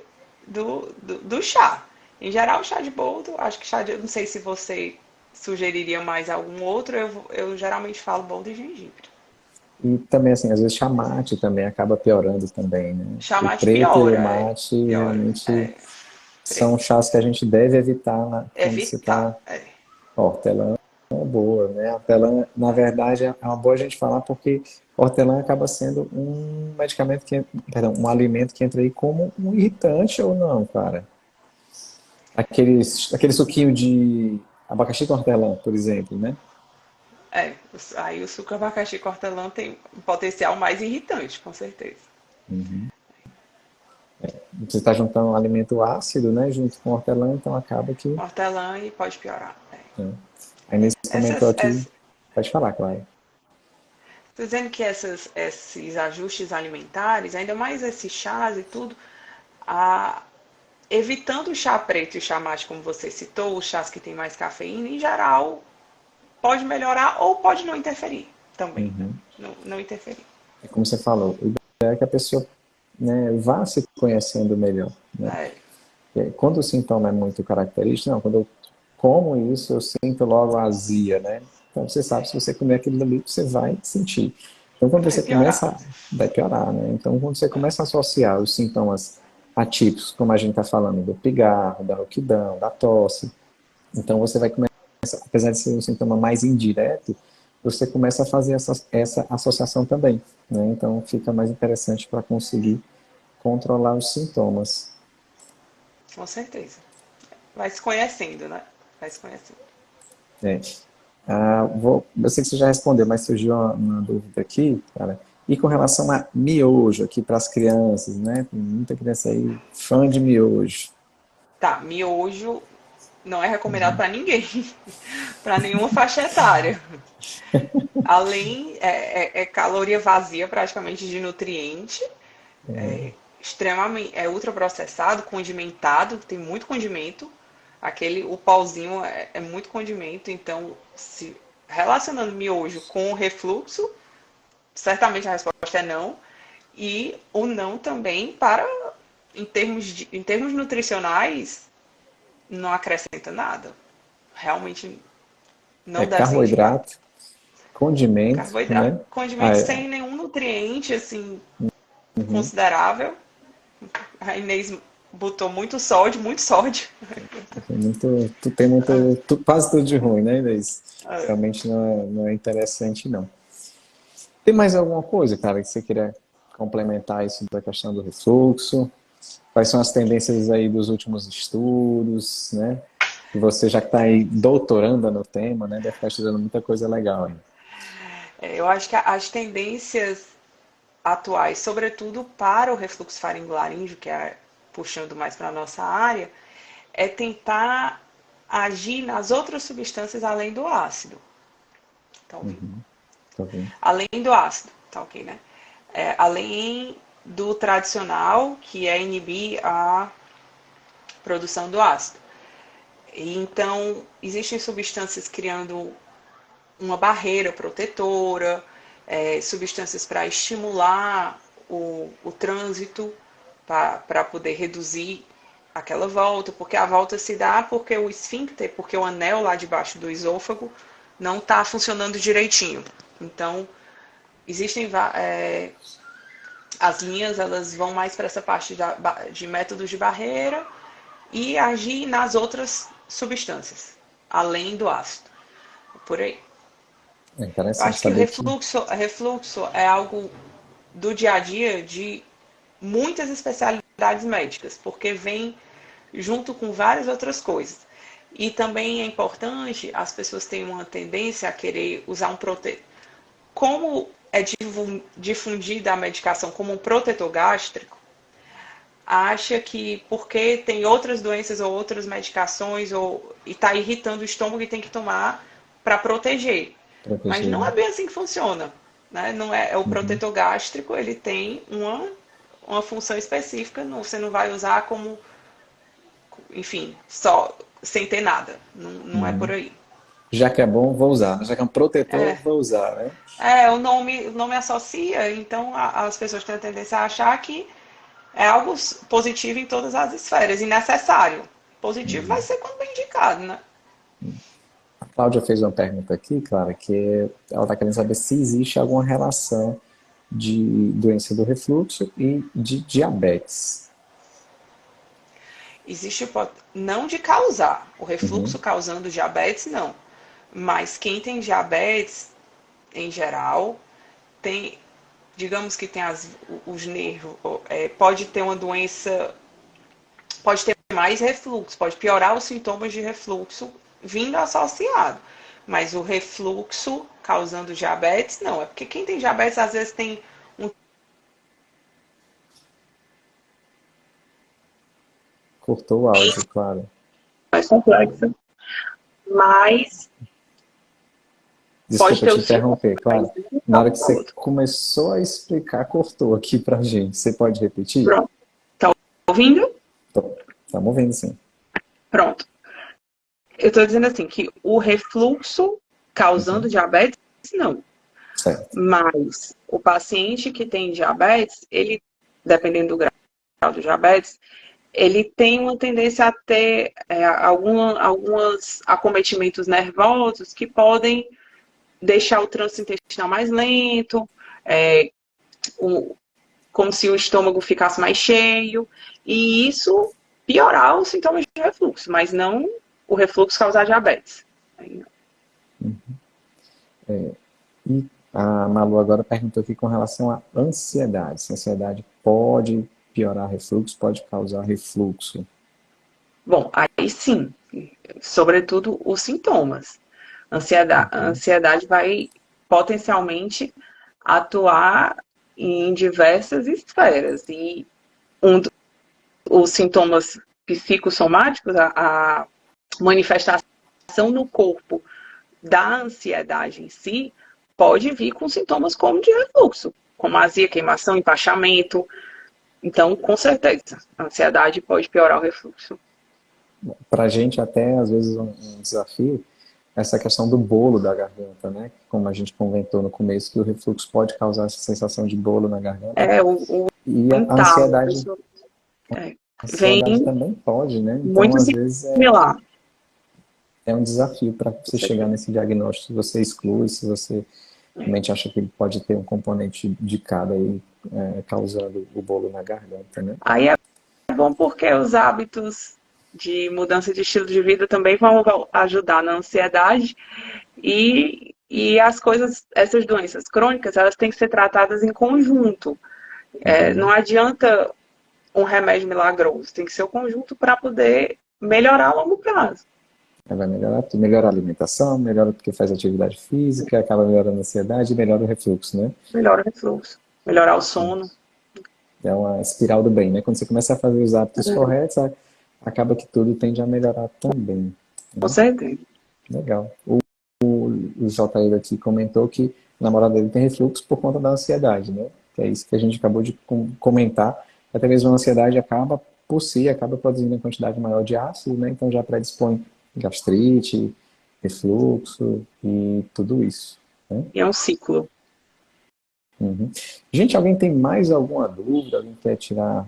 do chá. Em geral, chá de boldo, acho que não sei se você sugeriria mais algum outro, eu geralmente falo boldo e gengibre. E também, assim, às vezes chá mate também acaba piorando também, né? Chá O mate preto e o piora, mate piora. realmente são Preto. chás que a gente deve evitar quando se Evitar, está hortelã. boa, né? A hortelã, na verdade, é uma boa a gente falar porque hortelã acaba sendo um medicamento que, perdão, um alimento que entra aí como um irritante ou não, cara? Aquele suquinho de abacaxi com hortelã, por exemplo, né? Aí o suco abacaxi com hortelã tem um potencial mais irritante, com certeza. Você está juntando um alimento ácido, né, junto com hortelã, então acaba que, Hortelã e pode piorar. né? Aí nesse comentou Essas, aqui, pode falar, claro. tô dizendo que esses ajustes alimentares, ainda mais esses chás e tudo, a, evitando o chá preto e o chá mate, como você citou, os chás que tem mais cafeína, em geral, pode melhorar ou pode não interferir também, né? Uhum. Não interferir. É como você falou, o ideal é que a pessoa, né, vá se conhecendo melhor, né? É, Quando o sintoma é muito característico, não, quando eu como isso, eu sinto logo a azia, né? Então você sabe, se você comer aquilo ali, você vai sentir. Então quando vai você piorar. começa, vai piorar, né? Então quando você começa a associar os sintomas atípicos, como a gente está falando do pigarro, da rouquidão, da tosse, então você vai começar, apesar de ser um sintoma mais indireto, você começa a fazer essa associação também, né? Então fica mais interessante para conseguir controlar os sintomas. Com certeza. Vai se conhecendo, né? Vai se conhecendo. É. Eu sei que você já respondeu, mas surgiu uma dúvida aqui, cara. E com relação a miojo aqui para as crianças, né? Tem muita criança aí fã de miojo. Tá, miojo não é recomendado para ninguém, para nenhuma faixa etária. Além, é caloria vazia praticamente de nutriente, extremamente, é ultraprocessado, condimentado, tem muito condimento. O pauzinho é muito condimento, então, se relacionando miojo com refluxo, certamente a resposta é não. E o não também para, em termos nutricionais, não acrescenta nada. Realmente É não deve ser indicado. carboidrato, condimento, Carboidrato, né? condimento Ah, sem nenhum nutriente assim uhum. considerável. A Inês botou muito sódio, muito sódio. Tem muito, quase tudo de ruim, né, Inês? Realmente não é interessante, não. Tem mais alguma coisa, cara, que você queria complementar isso da questão do refluxo? Quais são as tendências aí dos últimos estudos, né? E você já que está aí doutoranda no tema, né? Deve estar estudando muita coisa legal aí. Eu acho que as tendências atuais, sobretudo para o refluxo faringolaríngeo, que é puxando mais para a nossa área, é tentar agir nas outras substâncias além do ácido. Tá ouvindo? Tá bem. Além do ácido, tá ok, né? Além do tradicional, que é inibir a produção do ácido. E então, existem substâncias criando uma barreira protetora, substâncias para estimular o trânsito, para poder reduzir aquela volta, porque a volta se dá porque o esfíncter, porque o anel lá debaixo do esôfago não está funcionando direitinho. Então, existem as linhas, elas vão mais para essa parte de métodos de barreira e agir nas outras substâncias, além do ácido. Por aí. É Eu interessante acho que o saber que. refluxo é algo do dia a dia de muitas especialidades médicas, porque vem junto com várias outras coisas. E também é importante, as pessoas têm uma tendência a querer usar um protetor. Como é difundida a medicação como um protetor gástrico, acha que porque tem outras doenças ou outras medicações e está irritando o estômago e tem que tomar para proteger. Mas Proteger, não é né? bem assim que funciona. Né? Não é o protetor gástrico, ele tem uma função específica, você não vai usar como, enfim, só sem ter nada. Não é por aí. Já que é bom, vou usar. Já que é um protetor, vou usar, né? O nome associa, então as pessoas têm a tendência a achar que é algo positivo em todas as esferas e necessário. Positivo vai ser quando bem indicado, né? A Cláudia fez uma pergunta aqui, Clara, ela está querendo saber se existe alguma relação de doença do refluxo e de diabetes. Existe não de causar, o refluxo causando diabetes, não. Mas quem tem diabetes, em geral, tem, digamos que tem os nervos, pode ter uma doença, pode ter mais refluxo, pode piorar os sintomas de refluxo vindo associado. Mas o refluxo causando diabetes, não. É porque quem tem diabetes, às vezes, tem um. Cortou o áudio, claro. Mais complexa, mas pode Desculpa ter te os sintomas. interromper, claro. Na hora que você começou a explicar, cortou aqui pra gente. Você pode repetir? Pronto. Tá ouvindo? Estamos ouvindo, sim. Pronto. Eu estou dizendo assim, que o refluxo causando diabetes, não. Certo. Mas o paciente que tem diabetes, ele, dependendo do grau do diabetes, ele tem uma tendência a ter alguns acometimentos nervosos que podem deixar o trânsito intestinal mais lento, como se o estômago ficasse mais cheio, e isso piorar os sintomas de refluxo, mas não o refluxo causar diabetes. E a Malu agora perguntou aqui com relação à ansiedade. Se a ansiedade pode piorar refluxo, pode causar refluxo. Bom, aí sim, sobretudo os sintomas. A ansiedade vai potencialmente atuar em diversas esferas. E os sintomas psicossomáticos, a manifestação no corpo da ansiedade em si, pode vir com sintomas como de refluxo, como azia, queimação, empachamento. Então, com certeza, a ansiedade pode piorar o refluxo. Para a gente até, às vezes, um desafio essa questão do bolo da garganta, né? Como a gente comentou no começo, que o refluxo pode causar essa sensação de bolo na garganta. O E a entalo, ansiedade vem também pode, né? Então, muito às vezes, similar. é um desafio para você chegar nesse diagnóstico, se você exclui, se você realmente acha que ele pode ter um componente de cada aí, causando o bolo na garganta, né? Aí é bom porque os hábitos de mudança de estilo de vida também vão ajudar na ansiedade e as coisas, essas doenças crônicas, elas têm que ser tratadas em conjunto. Não adianta um remédio milagroso, tem que ser o conjunto para poder melhorar a longo prazo. Vai melhorar tudo, melhora a alimentação, melhora porque faz atividade física, acaba melhorando a ansiedade e melhora o refluxo, né? Melhora o refluxo, melhorar o sono. É uma espiral do bem, né? Quando você começa a fazer os hábitos corretos, acaba que tudo tende a melhorar também. Com certeza. Legal. O JL aqui comentou que a namorada dele tem refluxo por conta da ansiedade, né? Que é isso que a gente acabou de comentar. Até mesmo a ansiedade acaba, por si, acaba produzindo uma quantidade maior de ácido, né? Então já predispõe gastrite, refluxo e tudo isso. Né? E é um ciclo. Uhum. Gente, alguém tem mais alguma dúvida? Alguém quer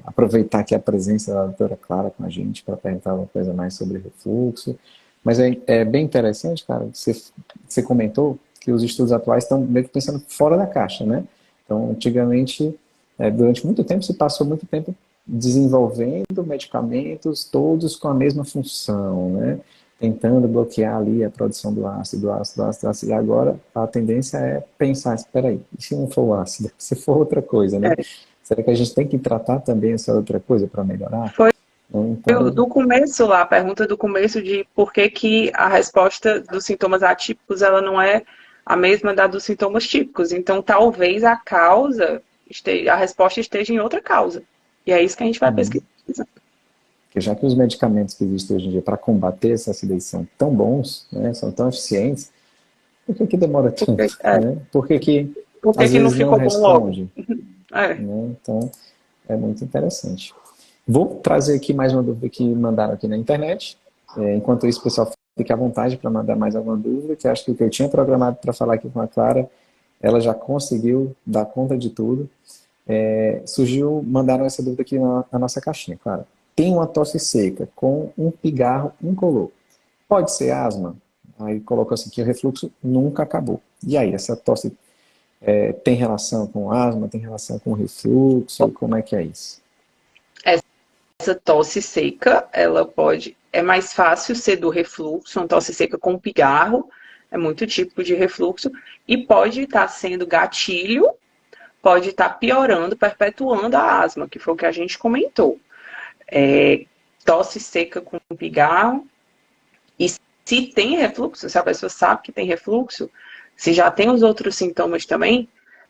aproveitar aqui a presença da doutora Clara com a gente para perguntar alguma coisa mais sobre refluxo? Mas é bem interessante, cara, você comentou que os estudos atuais estão meio que pensando fora da caixa, né? Então, antigamente, durante muito tempo, se passou muito tempo desenvolvendo medicamentos, todos com a mesma função, né? Tentando bloquear ali a produção do ácido, e agora a tendência é pensar, espera aí, e se não for o ácido, se for outra coisa, né? Será que a gente tem que tratar também essa outra coisa para melhorar? Foi então, do começo lá, a pergunta do começo de por que a resposta dos sintomas atípicos ela não é a mesma da dos sintomas típicos. Então, talvez a resposta esteja em outra causa. E é isso que a gente vai pesquisar. Porque já que os medicamentos que existem hoje em dia para combater essa acidez são tão bons, né, são tão eficientes, por que demora tanto? Né? Por que às não vezes não ficou bom logo? responde? Né? Então, é muito interessante. Vou trazer aqui mais uma dúvida que mandaram aqui na internet. Enquanto isso, pessoal, fique à vontade para mandar mais alguma dúvida, que acho que o que eu tinha programado para falar aqui com a Clara, ela já conseguiu dar conta de tudo. Mandaram essa dúvida aqui na nossa caixinha, Clara. Tem uma tosse seca com um pigarro incolor. Pode ser asma? Aí colocou assim que o refluxo nunca acabou. E aí, essa tosse tem relação com asma, tem relação com refluxo? Como é que é isso? Essa tosse seca, ela pode... É mais fácil ser do refluxo, uma tosse seca com pigarro, é muito típico de refluxo e pode estar sendo gatilho, pode estar piorando, perpetuando a asma, que foi o que a gente comentou. Tosse seca com pigarro. E se tem refluxo, se a pessoa sabe que tem refluxo, se já tem os outros sintomas também,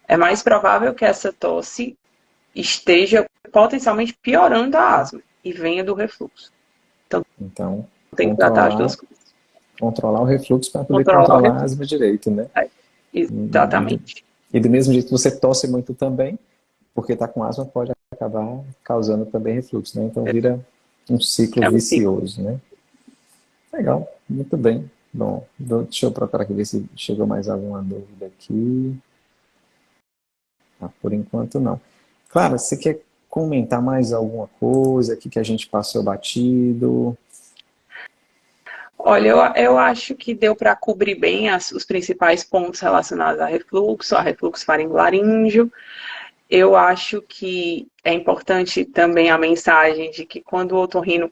é mais provável que essa tosse esteja potencialmente piorando a asma e venha do refluxo. Então, Tem que tratar as duas coisas. controlar o refluxo para poder Controlar o controlar a refluxo. asma direito, né? Exatamente. E do mesmo jeito que você tosse muito também, porque está com asma, pode acabar causando também refluxo, né? Então vira um ciclo É um ciclo. vicioso, né? Legal, muito bem. Bom, deixa eu procurar aqui ver se chegou mais alguma dúvida aqui. Por enquanto não. Clara, você quer comentar mais alguma coisa aqui que a gente passou batido? Olha, eu acho que deu para cobrir bem os principais pontos relacionados a refluxo faringolaríngeo. Eu acho que é importante também a mensagem de que quando o otorrino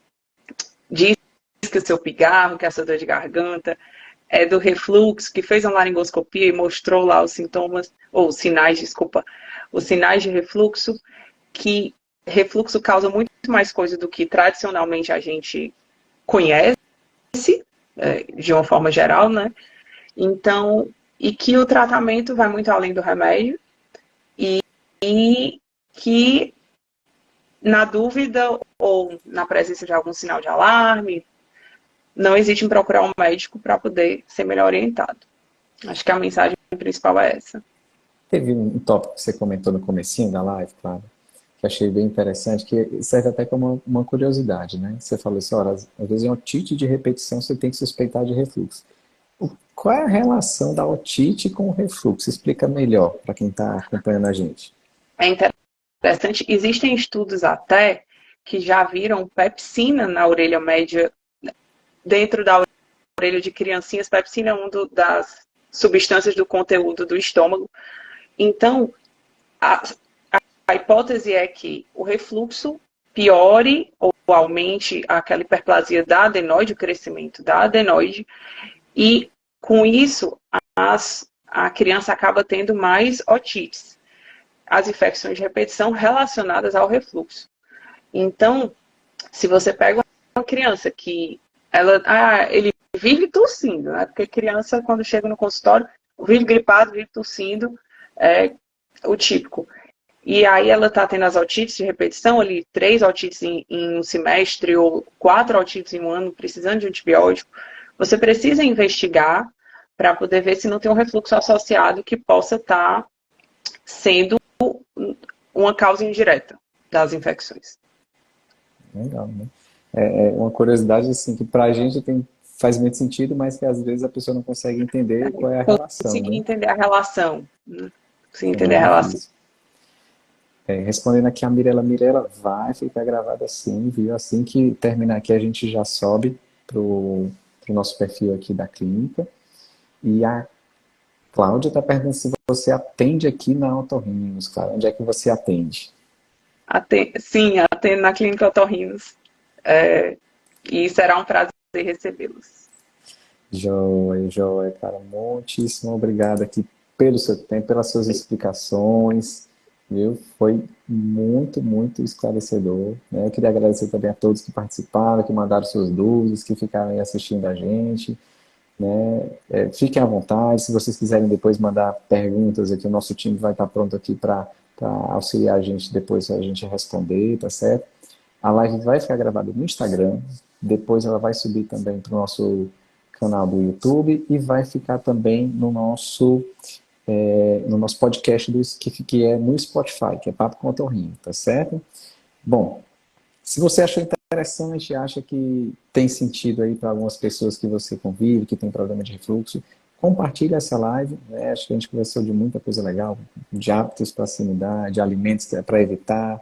diz que o seu pigarro, que essa dor de garganta é do refluxo, que fez uma laringoscopia e mostrou lá os sintomas, ou sinais, desculpa, os sinais de refluxo, que refluxo causa muito mais coisa do que tradicionalmente a gente conhece, de uma forma geral, né? Então, e que o tratamento vai muito além do remédio e que, na dúvida ou na presença de algum sinal de alarme, não existe em procurar um médico para poder ser melhor orientado. Acho que a mensagem principal é essa. Teve um tópico que você comentou no comecinho da live, claro, que achei bem interessante, que serve até como uma curiosidade, né? Você falou assim, olha, às vezes em otite de repetição você tem que suspeitar de refluxo. Qual é a relação da otite com o refluxo? Explica melhor para quem está acompanhando a gente. É interessante. Existem estudos até que já viram pepsina na orelha média, dentro da orelha de criancinhas. Pepsina é uma das substâncias do conteúdo do estômago. Então, a hipótese é que o refluxo piore ou aumente aquela hiperplasia da adenoide, o crescimento da adenoide, e com isso a criança acaba tendo mais otites, as infecções de repetição relacionadas ao refluxo. Então, se você pega uma criança que ele vive tossindo, né? Porque criança, quando chega no consultório, vive gripado, vive tossindo, é o típico. E aí ela está tendo as otites de repetição, ali 3 otites em um semestre ou 4 otites em um ano, precisando de antibiótico. Você precisa investigar para poder ver se não tem um refluxo associado que possa estar sendo uma causa indireta das infecções. Legal, né? É uma curiosidade assim que para a gente faz muito sentido, mas que às vezes a pessoa não consegue entender qual é a relação, Conseguir né? entender a relação. Conseguir Que é entender mais a relação. difícil. Respondendo aqui a Mirela vai ficar gravada assim, viu? Assim que terminar aqui a gente já sobe pro nosso perfil aqui da clínica. E a Cláudia está perguntando se você atende aqui na Otorrinos, Cláudia. Onde é que você atende? Sim, atendo na Clínica Otorrinos. E será um prazer recebê-los. Joia, joia, cara. Muitíssimo obrigado aqui pelo seu tempo, pelas suas explicações, viu? Foi muito, muito esclarecedor, né? Eu queria agradecer também a todos que participaram, que mandaram suas dúvidas, que ficaram aí assistindo a gente, né? Fiquem à vontade, se vocês quiserem depois mandar perguntas aqui, o nosso time vai estar pronto aqui para auxiliar a gente depois a gente responder, tá certo? A live vai ficar gravada no Instagram, depois ela vai subir também para o nosso canal do YouTube e vai ficar também no nosso podcast que é no Spotify, que é Papo com Otorrino, tá certo? Bom, se você achou interessante, acha que tem sentido aí para algumas pessoas que você convive, que tem problema de refluxo, compartilhe essa live, né? Acho que a gente conversou de muita coisa legal, de hábitos para se mudar, de alimentos para evitar,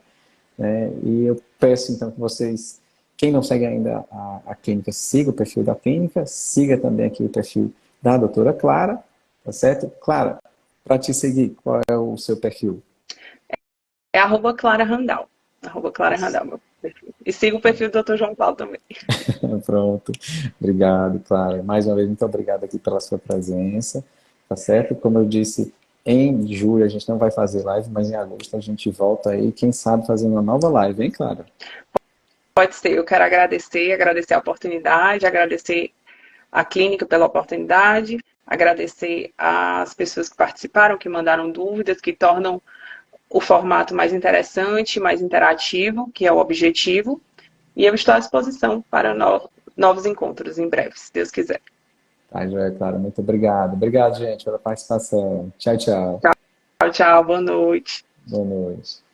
né? E eu peço então que vocês, quem não segue ainda a clínica, siga o perfil da clínica, siga também aqui o perfil da doutora Clara, tá certo? Clara, para te seguir, qual é o seu perfil? É @Clara Randall. Clara Randall, meu perfil. E siga o perfil do Dr. João Paulo também. Pronto. Obrigado, Clara. Mais uma vez, muito obrigado aqui pela sua presença. Tá certo? Como eu disse, em julho a gente não vai fazer live, mas em agosto a gente volta aí, quem sabe fazer uma nova live, hein, Clara? Pode ser, eu quero agradecer a oportunidade, agradecer a clínica pela oportunidade, agradecer às pessoas que participaram, que mandaram dúvidas, que tornam o formato mais interessante, mais interativo, que é o objetivo. E eu estou à disposição para novos encontros em breve, se Deus quiser. Tá, joia, Clara. Muito obrigado. Obrigado, gente, pela participação. Tchau, tchau. Tchau, tchau, boa noite. Boa noite.